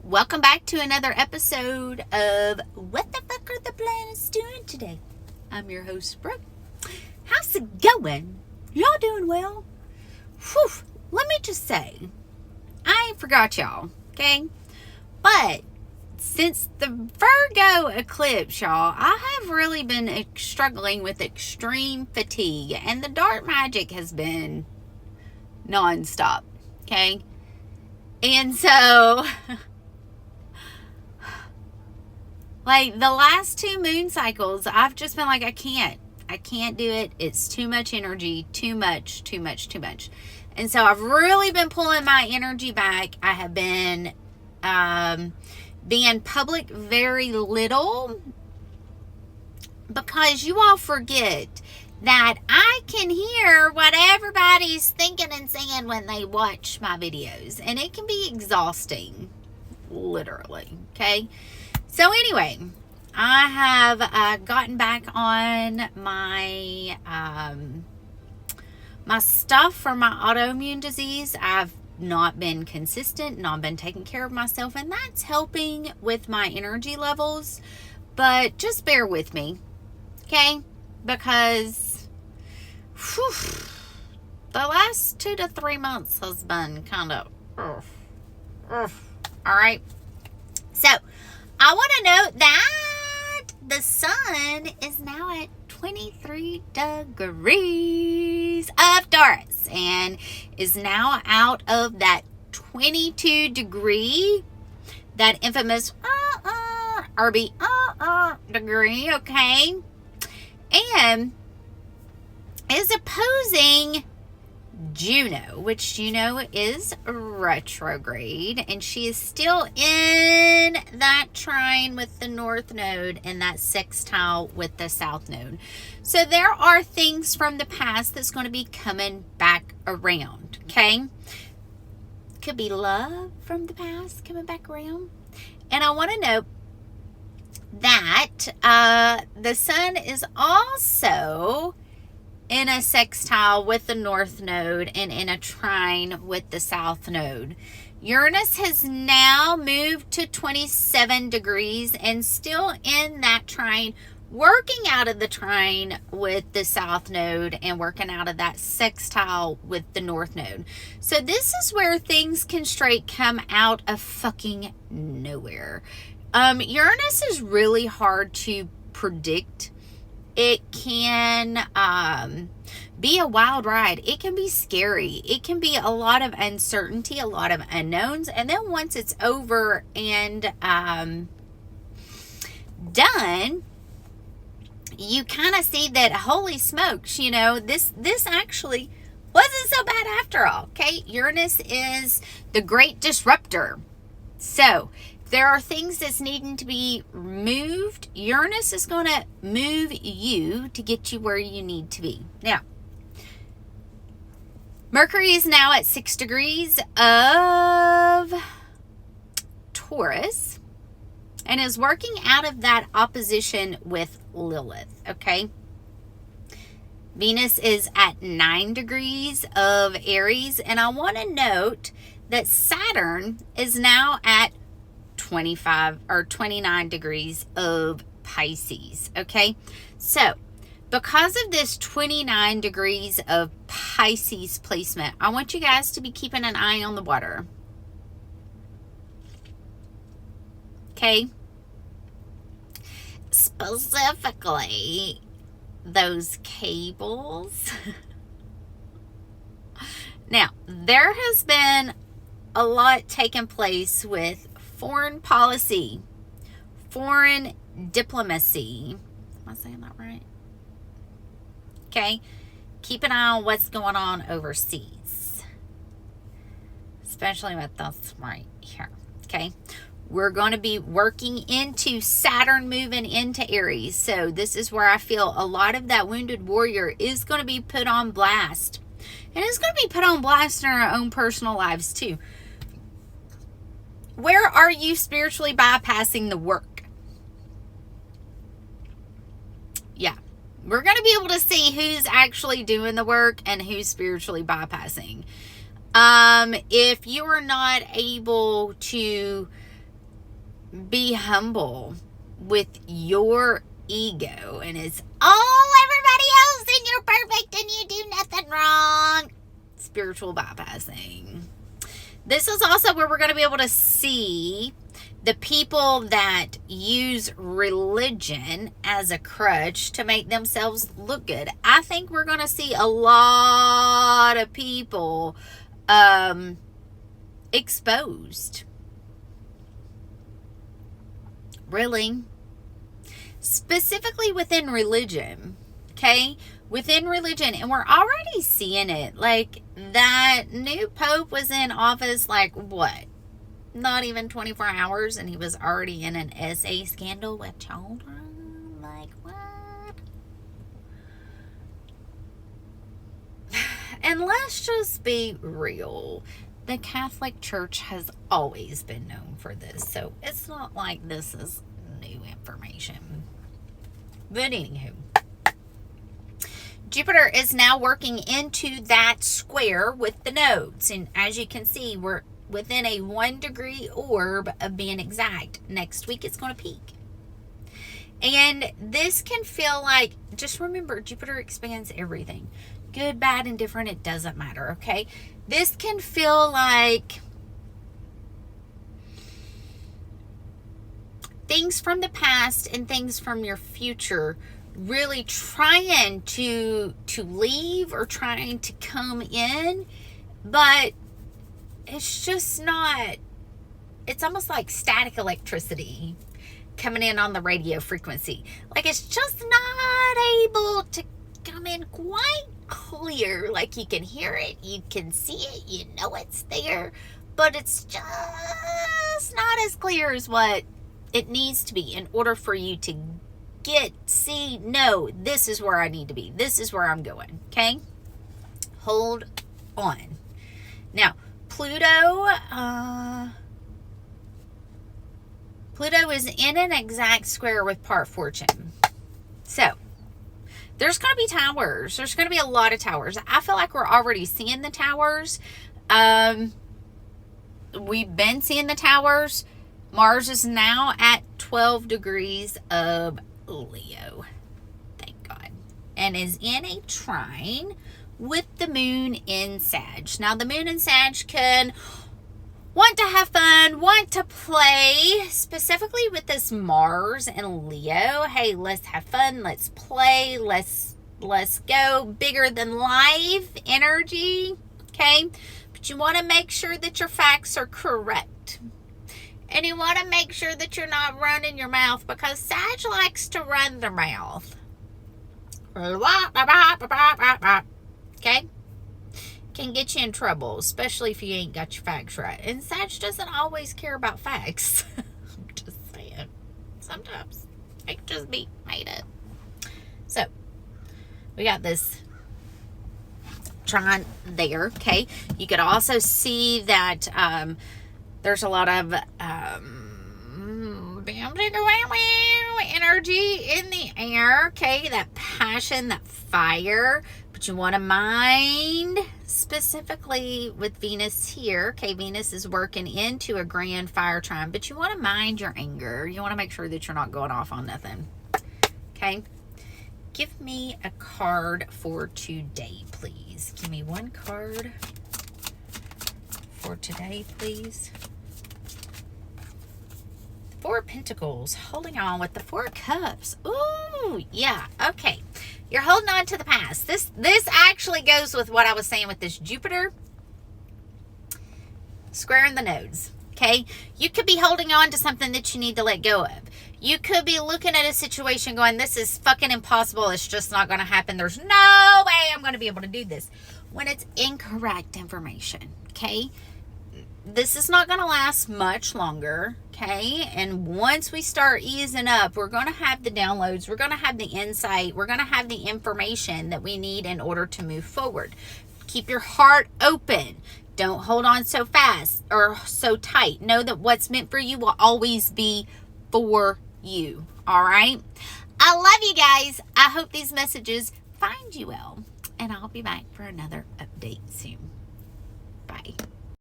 Welcome back to another episode of What the Fuck Are the Planets Doing Today? I'm your host, Brooke. How's it going? Y'all doing well? Whew, let me just say, I ain't forgot y'all, okay? But since the Virgo eclipse, y'all, I have really been struggling with extreme fatigue, and the dark magic has been nonstop, okay? And so, like the last 2 moon cycles, I've just been like, I can't do it. It's too much energy, too much. And so I've really been pulling my energy back. I have been being public very little because you all forget that I can hear what everybody's thinking and saying when they watch my videos. And it can be exhausting, literally, okay? So anyway, I have gotten back on my my stuff for my autoimmune disease. I've not been consistent, not been taking care of myself, and that's helping with my energy levels. But just bear with me, okay? Because whew, the last 2 to 3 months has been kind of all right. So I want to note that the sun is now at 23 degrees of Taurus and is now out of that 22 degree, that infamous RB degree, okay? And is opposing Juno, which Juno is retrograde, and she is still in that trine with the North Node and that sextile with the South Node. So there are things from the past that's going to be coming back around, okay? Could be love from the past coming back around. And I want to note that the sun is also in a sextile with the North Node and in a trine with the South Node. Uranus has now moved to 27 degrees and still in that trine, working out of the trine with the South Node and working out of that sextile with the North Node. So this is where things can straight come out of fucking nowhere. Uranus is really hard to predict. It can be a wild ride. It can be scary. It can be a lot of uncertainty, a lot of unknowns. And then once it's over and done, you kind of see that, holy smokes, you know, this actually wasn't so bad after all, okay? Uranus is the great disruptor. So there are things that's needing to be moved. Uranus is going to move you to get you where you need to be. Now, Mercury is now at 6 degrees of Taurus and is working out of that opposition with Lilith, okay? Venus is at 9 degrees of Aries, and I want to note that Saturn is now at 25 or 29 degrees of Pisces, okay? So, because of this 29 degrees of Pisces placement, I want you guys to be keeping an eye on the water. Okay? Specifically, those cables. Now, there has been a lot taking place with foreign policy, foreign diplomacy. Am I saying that right? Okay. Keep an eye on what's going on overseas, especially with this right here. Okay. We're going to be working into Saturn moving into Aries. So this is where I feel a lot of that wounded warrior is going to be put on blast. And it's going to be put on blast in our own personal lives too. Where are you spiritually bypassing the work? Yeah. We're going to be able to see who's actually doing the work and who's spiritually bypassing. If you are not able to be humble with your ego, and it's everybody else and you're perfect and you do nothing wrong. Spiritual bypassing. This is also where we're going to be able to see the people that use religion as a crutch to make themselves look good. I think we're going to see a lot of people exposed. Really? Specifically within religion. Okay? Within religion. And we're already seeing it. Like, that new pope was in office, like, what? Not even 24 hours, and he was already in an SA scandal with children? Like, what? And let's just be real. The Catholic Church has always been known for this, so it's not like this is new information. But anywho, Jupiter is now working into that square with the nodes, and as you can see, we're within a 1 degree orb of being exact. Next week it's going to peak. And this can feel like, just remember, Jupiter expands everything. Good, bad, indifferent, it doesn't matter, okay? This can feel like things from the past and things from your future really trying to leave or trying to come in, but it's just not. It's almost like static electricity coming in on the radio frequency. Like, it's just not able to come in quite clear. Like, you can hear it, you can see it, you know it's there, but it's just not as clear as what it needs to be in order for you to know, this is where I need to be. This is where I'm going. Okay? Hold on. Now, Pluto is in an exact square with part fortune. So, there's going to be towers. There's going to be a lot of towers. I feel like we're already seeing the towers. We've been seeing the towers. Mars is now at 12 degrees of Leo. Thank God. And is in a trine with the moon in Sag. Now, the moon in Sag can want to have fun, want to play, specifically with this Mars and Leo. Hey, let's have fun, let's play, let's go, bigger than life energy, okay? But you want to make sure that your facts are correct. And you want to make sure that you're not running your mouth, because Sag likes to run their mouth. Okay? Can get you in trouble, especially if you ain't got your facts right. And Sag doesn't always care about facts. I'm just saying. Sometimes it can just be made up. So, we got this trine there, okay? You could also see that there's a lot of energy in the air, okay? That passion, that fire. But you want to mind, specifically with Venus here, okay? Venus is working into a grand fire trine, but you want to mind your anger. You want to make sure that you're not going off on nothing, okay? Give me a card for today, please. Give me one card for today, please. Four of Pentacles, holding on with the Four of Cups. Ooh, yeah, okay. You're holding on to the past. This actually goes with what I was saying with this Jupiter squaring the nodes, okay? You could be holding on to something that you need to let go of. You could be looking at a situation going, this is fucking impossible. It's just not going to happen. There's no way I'm going to be able to do this. When it's incorrect information, okay? This is not going to last much longer, okay? And once we start easing up, we're going to have the downloads. We're going to have the insight. We're going to have the information that we need in order to move forward. Keep your heart open. Don't hold on so fast or so tight. Know that what's meant for you will always be for you, all right? I love you guys. I hope these messages find you well. And I'll be back for another update soon. Bye.